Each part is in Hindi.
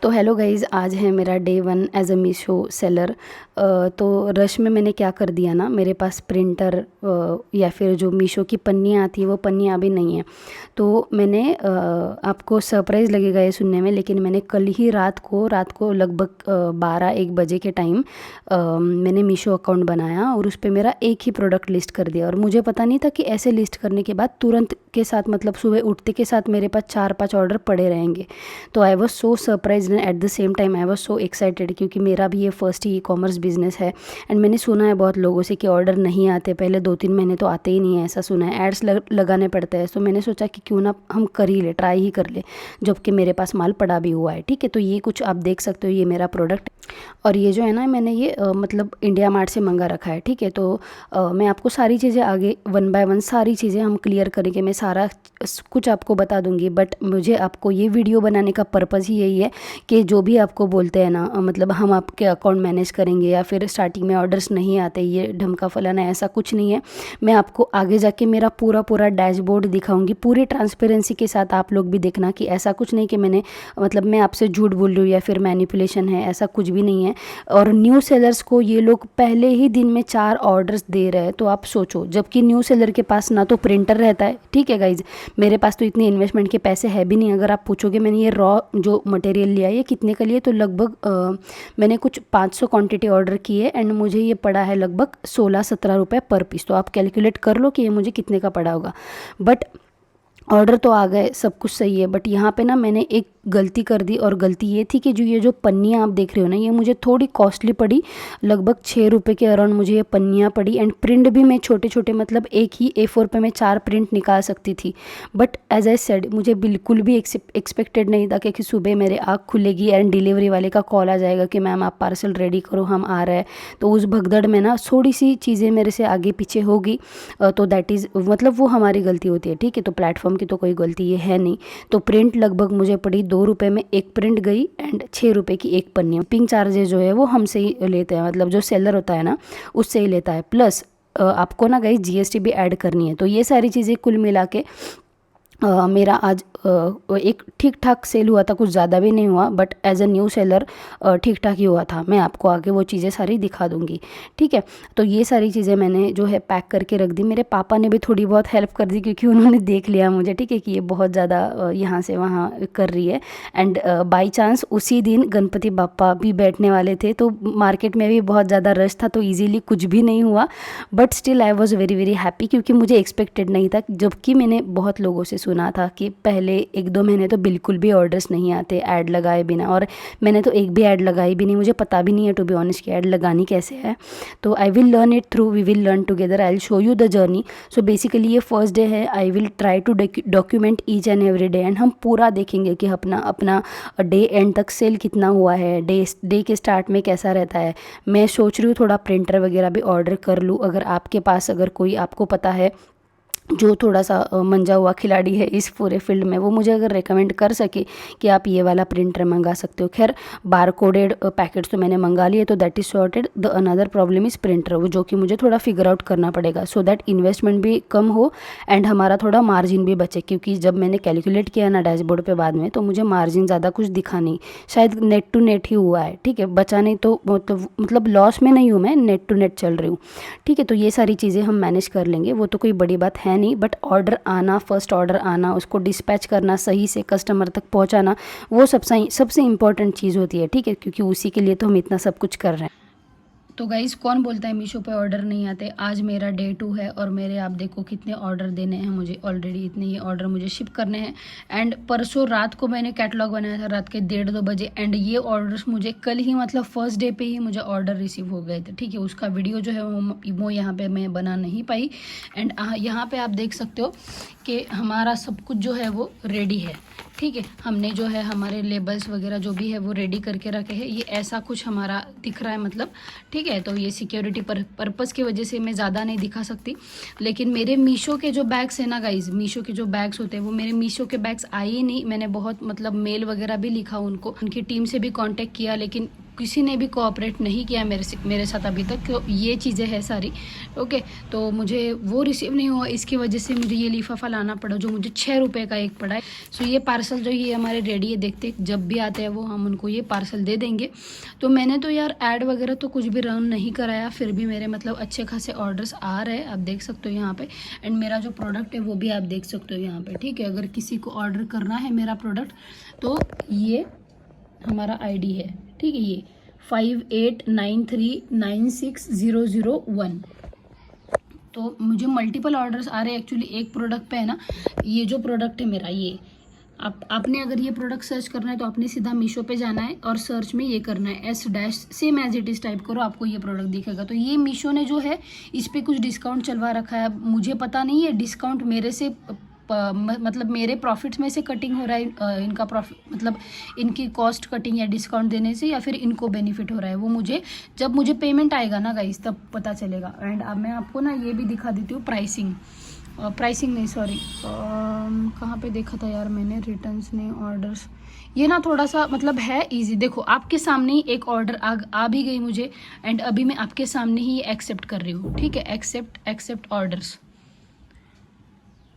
तो हेलो गाइज़, आज है मेरा day 1 as a Meesho seller. तो रश में मैंने क्या कर दिया ना, मेरे पास प्रिंटर या फिर जो मीशो की पन्नियाँ आती है वो पन्नियाँ अभी नहीं है। तो मैंने आपको सरप्राइज़ लगेगा ये सुनने में, लेकिन मैंने कल ही रात को लगभग 12-1 बजे के टाइम मैंने मीशो अकाउंट बनाया और उस पर मेरा एक ही प्रोडक्ट लिस्ट कर दिया। और मुझे पता नहीं था कि ऐसे लिस्ट करने के बाद तुरंत के साथ, मतलब सुबह उठते के साथ मेरे पास 4-5 ऑर्डर पड़े रहेंगे। तो I was so surprise and at the same time I was so excited, क्योंकि मेरा भी ये फर्स्ट ही ई-कॉमर्स बिजनेस है। एंड मैंने सुना है बहुत लोगों से कि ऑर्डर नहीं आते, पहले 2-3 महीने तो आते ही नहीं है, ऐसा सुना है, एड्स लगाने पड़ते हैं। तो मैंने सोचा कि क्यों ना हम कर ही ले, ट्राई ही कर ले, जबकि मेरे पास माल पड़ा भी हुआ है। ठीक है, तो ये कुछ आप देख सकते हो, ये मेरा प्रोडक्ट। और ये जो है ना, मैंने ये मतलब इंडिया मार्ट से मंगा रखा है। ठीक है, तो मैं आपको सारी चीज़ें आगे 1 बाय 1 सारी चीज़ें हम क्लियर करेंगे, मैं सारा कुछ आपको बता दूंगी। बट मुझे आपको ये वीडियो बनाने का पर्पज़ ही यही है कि जो भी आपको बोलते हैं ना, मतलब हम आपके अकाउंट मैनेज करेंगे या फिर स्टार्टिंग में ऑर्डर्स नहीं आते, ये ढमका फलाना, ऐसा कुछ नहीं है। मैं आपको आगे जाके मेरा पूरा डैशबोर्ड दिखाऊंगी पूरी ट्रांसपेरेंसी के साथ। आप लोग भी देखना कि ऐसा कुछ नहीं कि मैंने, मतलब मैं आपसे झूठ बोल रही हूँ या फिर मैनिपुलेशन है, ऐसा कुछ भी नहीं है। और न्यू सेलर्स को ये लोग पहले ही दिन में 4 ऑर्डर्स दे रहे हैं, तो आप सोचो, जबकि न्यू सेलर के पास ना तो प्रिंटर रहता है। ठीक है गाइज, मेरे पास तो इतनी इन्वेस्टमेंट के पैसे है भी नहीं। अगर आप पूछोगे मैंने ये रॉ जो मटेरियल लिया है ये कितने का लिया, तो लगभग मैंने कुछ 500 क्वांटिटी ऑर्डर की है एंड मुझे ये पड़ा है लगभग 16-17 रुपये पर पीस। तो आप कैलकुलेट कर लो कि ये मुझे कितने का पड़ा होगा। बट ऑर्डर तो आ गए, सब कुछ सही है। बट यहाँ पे ना मैंने एक गलती कर दी, और गलती ये थी कि ये जो पन्नियाँ आप देख रहे हो ना, ये मुझे थोड़ी कॉस्टली पड़ी। लगभग 6 रुपये के अराउंड मुझे ये पन्नियाँ पड़ी। एंड प्रिंट भी मैं छोटे, मतलब एक ही A4 पे मैं 4 प्रिंट निकाल सकती थी। बट एज आई सेड, मुझे बिल्कुल भी एक्सपेक्टेड नहीं था कि सुबह मेरे आँख खुलेगी एंड डिलीवरी वाले का कॉल आ जाएगा कि मैम आप पार्सल रेडी करो, हम आ रहे हैं। तो उस भगदड़ में ना थोड़ी सी चीज़ें मेरे से आगे पीछे होगी, तो दैट इज़, मतलब वो हमारी गलती होती है। ठीक है, तो प्लेटफॉर्म की तो कोई गलती ये है नहीं। तो प्रिंट लगभग मुझे पड़ी 2 रुपये में एक प्रिंट गई एंड 6 रुपये की एक पन्नी। पिंग चार्जेस जो है वो हमसे ही लेते हैं, मतलब जो सेलर होता है ना उससे ही लेता है। प्लस आपको ना गाइस GST भी ऐड करनी है। तो ये सारी चीज़ें कुल मिला के मेरा आज एक ठीक ठाक सेल हुआ था, कुछ ज़्यादा भी नहीं हुआ, but as a new seller ठीक ठाक ही हुआ था। मैं आपको आगे वो चीज़ें सारी दिखा दूंगी। ठीक है, तो ये सारी चीज़ें मैंने जो है पैक करके रख दी। मेरे पापा ने भी थोड़ी बहुत हेल्प कर दी, क्योंकि उन्होंने देख लिया मुझे, ठीक है, कि ये बहुत ज़्यादा यहाँ से वहाँ कर रही है। एंड बाई चांस उसी दिन गणपति बापा भी बैठने वाले थे, तो मार्केट में भी बहुत ज़्यादा रश था, तो ईजीली कुछ भी नहीं हुआ। But still I was very happy, क्योंकि मुझे एक्सपेक्टेड नहीं था। जबकि मैंने बहुत लोगों से सुना था कि पहले 1-2 महीने तो बिल्कुल भी ऑर्डर्स नहीं आते ऐड लगाए बिना, और मैंने तो एक भी ऐड लगाई भी नहीं। मुझे पता भी नहीं है टू बी ऑनेस्ट कि ऐड लगानी कैसे है। तो I will learn it through, we will learn together, I will show you the journey. So basically ये फर्स्ट डे है, I will try to document each and every day, and हम पूरा देखेंगे कि अपना डे एंड तक सेल कितना हुआ है, डे के स्टार्ट में कैसा रहता है। मैं सोच रही हूँ थोड़ा प्रिंटर वगैरह भी ऑर्डर कर लूँ। अगर आपके पास, अगर कोई आपको पता है जो थोड़ा सा मंजा हुआ खिलाड़ी है इस पूरे फील्ड में, वो मुझे अगर रेकमेंड कर सके कि आप ये वाला प्रिंटर मंगा सकते हो। खैर बार कोडेड पैकेट्स तो मैंने मंगा लिए, तो that is sorted. The another problem is printer, वो जो कि मुझे थोड़ा फिगर आउट करना पड़ेगा, सो दैट इन्वेस्टमेंट भी कम हो एंड हमारा थोड़ा मार्जिन भी बचे। क्योंकि जब मैंने कैलकुलेट किया ना डैशबोर्ड पे बाद में, तो मुझे मार्जिन ज़्यादा कुछ दिखा नहीं, शायद नेट टू नेट ही हुआ है। ठीक है, बचा नहीं, तो मतलब लॉस में नहीं हूँ मैं, नेट टू नेट चल रही हूँ। ठीक है, तो ये सारी चीज़ें हम मैनेज कर लेंगे, वो तो कोई बड़ी बात है नहीं। बट ऑर्डर आना, फर्स्ट ऑर्डर आना, उसको डिस्पैच करना, सही से कस्टमर तक पहुंचाना, वो सबसे इम्पॉर्टेंट चीज़ होती है। ठीक है, क्योंकि उसी के लिए तो हम इतना सब कुछ कर रहे हैं। तो गाइज़, कौन बोलता है मीशो पे ऑर्डर नहीं आते। आज मेरा डे 2 है और मेरे, आप देखो कितने ऑर्डर देने हैं मुझे, ऑलरेडी इतने ही ऑर्डर मुझे शिप करने हैं। एंड परसों रात को मैंने कैटलॉग बनाया था, रात के 1:30-2 बजे, एंड ये ऑर्डर्स मुझे कल ही, मतलब फर्स्ट डे पे ही मुझे ऑर्डर रिसीव हो गए थे। ठीक है, उसका वीडियो जो है वो यहाँ पे मैं बना नहीं पाई। एंड यहाँ पे आप देख सकते हो कि हमारा सब कुछ जो है वो रेडी है। ठीक है, हमने जो है हमारे लेबल्स वगैरह जो भी है वो रेडी करके रखे हैं। ये ऐसा कुछ हमारा दिख रहा है, मतलब ठीक है। तो ये सिक्योरिटी पर्पज़ की वजह से मैं ज़्यादा नहीं दिखा सकती। लेकिन मेरे मीशो के जो बैग्स है ना गाइज, मीशो के जो बैग्स होते हैं वो मेरे मीशो के बैग्स आए ही नहीं। मैंने बहुत, मतलब मेल वगैरह भी लिखा उनको, उनकी टीम से भी कांटेक्ट किया, लेकिन किसी ने भी कोऑपरेट नहीं किया मेरे साथ अभी तक। तो ये चीज़ें हैं सारी, ओके। तो मुझे वो रिसीव नहीं हुआ, इसकी वजह से मुझे ये लिफाफा लाना पड़ा जो मुझे 6 रुपये का एक पड़ा है। सो ये पार्सल जो ये हमारे रेडी है, देखते जब भी आते हैं वो हम उनको ये पार्सल दे देंगे। तो मैंने तो यार ऐड वगैरह तो कुछ भी रन नहीं कराया, फिर भी मेरे मतलब अच्छे खासे ऑर्डर्स आ रहे हैं, आप देख सकते हो यहाँ पे। एंड मेरा जो प्रोडक्ट है वो भी आप देख सकते हो यहाँ पे, ठीक है। अगर किसी को ऑर्डर करना है मेरा प्रोडक्ट तो ये हमारा आईडी है, ठीक है। ये 5893960001। तो मुझे मल्टीपल ऑर्डर्स आ रहे हैं एक्चुअली एक प्रोडक्ट पे है ना। ये जो प्रोडक्ट है मेरा, ये आपने अगर ये प्रोडक्ट सर्च करना है तो आपने सीधा मीशो पे जाना है और सर्च में ये करना है S- same as it is type करो, आपको ये प्रोडक्ट दिखेगा। तो ये मीशो ने जो है इस पर कुछ डिस्काउंट चलवा रखा है, मुझे पता नहीं है डिस्काउंट मेरे से मतलब मेरे प्रॉफिट्स में से कटिंग हो रहा है, इनका प्रॉफिट मतलब इनकी कॉस्ट कटिंग या डिस्काउंट देने से, या फिर इनको बेनिफिट हो रहा है, वो मुझे जब मुझे पेमेंट आएगा ना गाइस तब पता चलेगा। एंड अब मैं आपको ना ये भी दिखा देती हूँ प्राइसिंग नहीं सॉरी, कहाँ पे देखा था यार मैंने, रिटर्न्स नहीं ऑर्डर्स। ये ना थोड़ा सा मतलब है इजी, देखो आपके सामने ही एक ऑर्डर आ भी गई मुझे। एंड अभी मैं आपके सामने ही एक्सेप्ट कर रही हूँ, ठीक है। एक्सेप्ट ऑर्डर्स,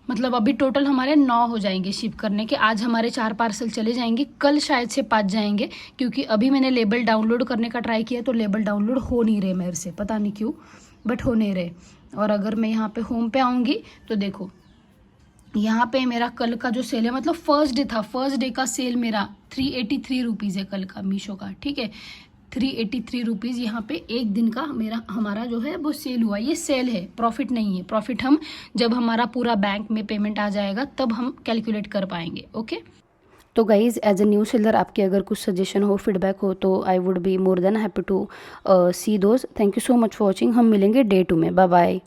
मतलब अभी टोटल हमारे 9 हो जाएंगे शिप करने के। आज हमारे 4 पार्सल चले जाएंगे, कल शायद से 5 जाएंगे, क्योंकि अभी मैंने लेबल डाउनलोड करने का ट्राई किया तो लेबल डाउनलोड हो नहीं रहे मेरे से, पता नहीं क्यों, बट हो नहीं रहे। और अगर मैं यहाँ पे होम पे आऊँगी तो देखो यहाँ पे मेरा कल का जो सेल है, मतलब फर्स्ट डे था, फर्स्ट डे का सेल मेरा 383 रुपीज़ है कल का मीशो का, ठीक है। 383 रुपीज़ यहाँ पे एक दिन का हमारा जो है वो सेल हुआ। ये सेल है, प्रॉफिट नहीं है। प्रॉफिट हम जब हमारा पूरा बैंक में पेमेंट आ जाएगा तब हम कैलकुलेट कर पाएंगे, ओके। तो guys as a new seller आपके अगर कुछ सजेशन हो, फीडबैक हो तो I would be more than happy to see those. Thank you so much for watching. हम मिलेंगे डे 2 में, बाय बाय।